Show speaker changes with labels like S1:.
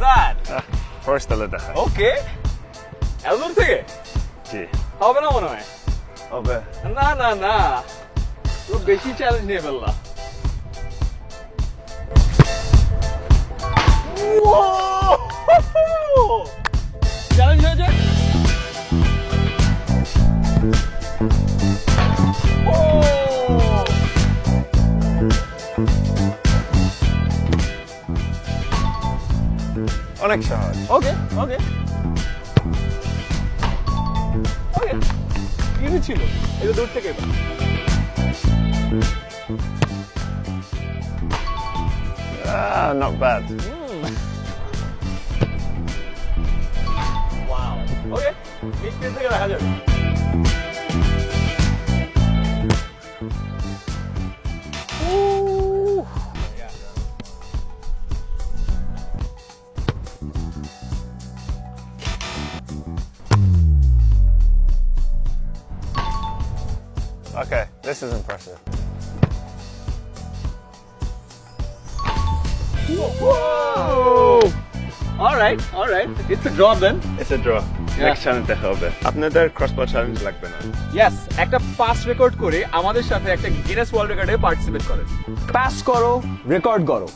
S1: that?
S2: First তাহলে দেখা
S1: Okay. এত দূর থেকে
S2: জি
S1: হবে না মনে হয়।
S2: হবে
S1: না না না, তো বেশি চ্যালেঞ্জ নিয়ে ফেললা। চ্যালেঞ্জ হয়েছে।
S2: অনেক সহজ
S1: ওকে ওকে ওকে, ইজি ছিল, এটা দূর থেকে এবার।
S2: Not bad
S1: wow, okay, mid থেকে দেখা যাবে।
S2: Okay, this is impressive.
S1: Alright, alright. It's a draw then.
S2: It's a draw.
S1: Yeah.
S2: Next challenge দেখা হবে আপনাদের ক্রসবার চ্যালেঞ্জ লাগবে না
S1: Yes, একটা পাস রেকর্ড করে আমাদের সাথে একটা গিনেস ওয়ার্ল্ড রেকর্ডে পার্টিসিপেট করেন। পাস করো, রেকর্ড করো।